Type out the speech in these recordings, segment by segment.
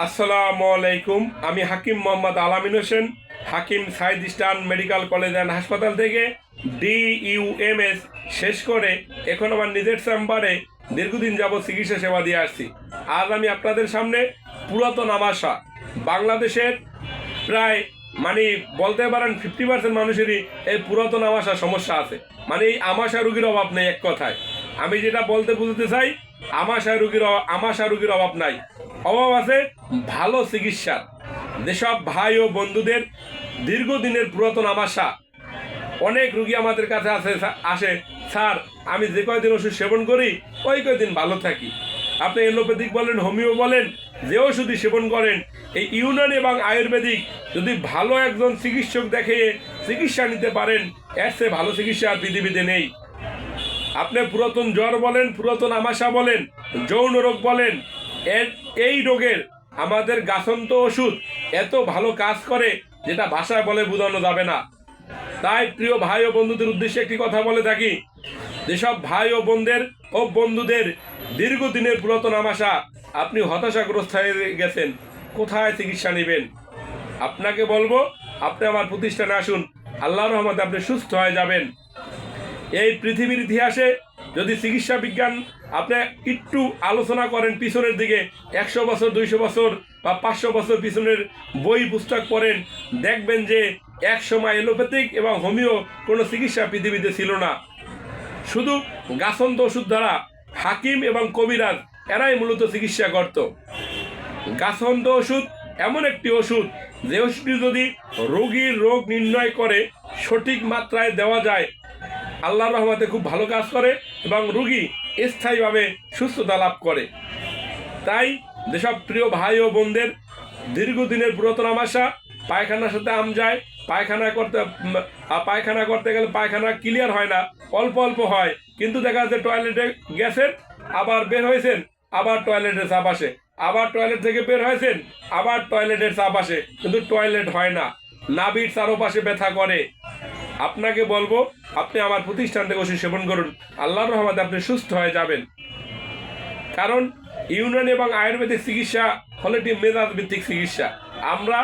আসসালামু আলাইকুম। আমি Hakim Mohammad Alamin Hossain, Hakim Saeed eastern medical college and হাসপাতাল থেকে DUMS শেষ করে এখন আমার নিজের চেম্বারে দীর্ঘদিন যাবৎ চিকিৎসা সেবা দিয়ে আসছি। আজ আমি আপনাদের সামনে পুরাতন আমাশা, বাংলাদেশের প্রায় বলতে পারেন 50% মানুষেরই এই পুরাতন আমাশা সমস্যা আছে। এই আমাশা রুগীর অভাব নেই। এক কথায় আমি যেটা বলতে বুঝতে চাই, আমাশা রুগীর অভাব নাই, অভাব আছে ভালো চিকিৎসার। যেসব ভাই ও বন্ধুদের দীর্ঘদিনের পুরাতন আমাশা, অনেক রুগী আমাদের কাছে আসে, স্যার আমি যে কয়দিন ওষুধ সেবন করি ওই কয়দিন ভালো থাকি। আপনি এলোপ্যাথিক বলেন, হোমিও বলেন, যে ওষুধই সেবন করেন, এই ইউনানি এবং আয়ুর্বেদিক যদি ভালো একজন চিকিৎসক দেখে চিকিৎসা নিতে পারেন, এর চেয়ে ভালো চিকিৎসা আর পৃথিবীতে নেই। আপনি পুরাতন জ্বর বলেন, পুরাতন আমাশা বলেন, যৌন রোগ বলেন, এই রোগের আমাদের গাছন্ত ওষুধ এত ভালো কাজ করে যেটা ভাষায় বলে বোঝানো যাবে না। তাই প্রিয় ভাই ও বন্ধুদের উদ্দেশ্যে একটি কথা বলে থাকি, যেসব ভাই ও বন্ধুদের দীর্ঘদিনের পুরাতন আমাশা, আপনি হতাশাগ্রস্ত হয়ে গেছেন, কোথায় চিকিৎসা নেবেন, আপনাকে বলবো আপনি আমার প্রতিষ্ঠানে আসুন, আল্লাহর রহমতে আপনি সুস্থ হয়ে যাবেন। এই পৃথিবীর ইতিহাসে যদি চিকিৎসা বিজ্ঞান আপনি একটু আলোচনা করেন পিছনের দিকে, 100 বছর 200 বছর বা 500 বছর পিছনের বই পুস্তক পড়েন, দেখবেন যে এক সময় এলোপ্যাথিক এবং হোমিও কোনো চিকিৎসা পৃথিবীতে ছিল না। শুধু গাছন্ত ওষুধ দ্বারা হাকিম এবং কবিরাজ এরাই মূলত চিকিৎসা করত। গাছন্ত ওষুধ এমন একটি ওষুধ, যে ওষুধটি যদি রোগীর রোগ নির্ণয় করে সঠিক মাত্রায় দেওয়া যায়, আল্লাহর রহমতে খুব ভালো কাজ করে এবং রোগী স্থায়ীভাবে সুস্থতা লাভ করে। তাই যেসব প্রিয় ভাই ও বোনদের দীর্ঘদিনের পুরাতন আমাশা, পায়খানার সাথে আম যায়, পায়খানা করতে গেলে পায়খানা ক্লিয়ার হয় না, অল্প অল্প হয়, কিন্তু দেখা যাচ্ছে টয়লেটে গেছেন, আবার বের হয়েছেন, আবার টয়লেটের চাপ আসে, আবার টয়লেট থেকে বের হয়েছেন, আবার টয়লেটের চাপ আসে, কিন্তু টয়লেট হয় না, নাভির চারপাশে ব্যথা করে, আপনাকে বলবো আপনি আমার প্রতিষ্ঠান থেকে ওষুধ সেবন করুন, আল্লাহর রহমতে আপনি সুস্থ হয়ে যাবেন। কারণ ইউনানি এবং আয়ুর্বেদিক চিকিৎসা হলো একটি মেজাজ ভিত্তিক চিকিৎসা। আমরা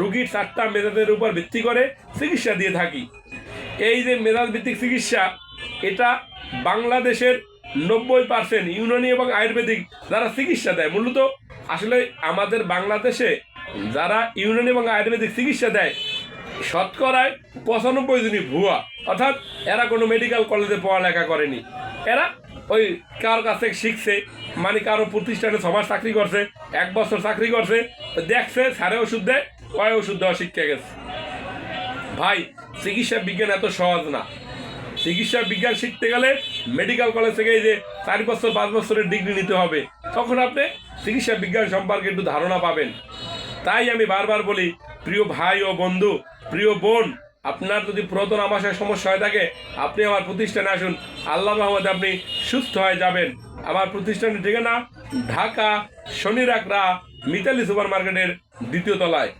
রুগীর 4টা মেজাজের উপর ভিত্তি করে চিকিৎসা দিয়ে থাকি। এই যে মেজাজ ভিত্তিক চিকিৎসা, এটা বাংলাদেশের 90% ইউনানি এবং আয়ুর্বেদিক যারা চিকিৎসা দেয়, মূলত আসলে আমাদের বাংলাদেশে যারা ইউনানি এবং আয়ুর্বেদিক চিকিৎসা দেয় শতকরায় 95 জনই ভুয়া, অর্থাৎ এরা কোনো মেডিকেল কলেজে পড়ালেখা করেনি, এরা ওই কার কাছে শিখছে, কারো প্রতিষ্ঠানে 6 মাস চাকরি করছে, 1 বছর চাকরি করছে, দেখছে স্যারে ওষুধ দেয়, কয় ওষুধ দেওয়া শিখে গেছে। ভাই, চিকিৎসা বিজ্ঞান এত সহজ না। চিকিৎসা বিজ্ঞান শিখতে গেলে মেডিকেল কলেজ থেকে এই যে 4 বছর 5 বছরের ডিগ্রি নিতে হবে, তখন আপনি চিকিৎসা বিজ্ঞান সম্পর্কে একটু ধারণা পাবেন। তাই আমি বারবার বলি, প্রিয় ভাই ও বন্ধু, প্রিয় বোন, আপনার যদি পুরাতন আমাশায় সমস্যা হয়ে থাকে, আপনি আমার প্রতিষ্ঠানে আসুন, আল্লাহর রহমতে আপনি সুস্থ হয়ে যাবেন। আমার প্রতিষ্ঠানের ঠিকানা ঢাকা শনিরাকড়া মিতালি সুপার মার্কেটের 2য় তলায়।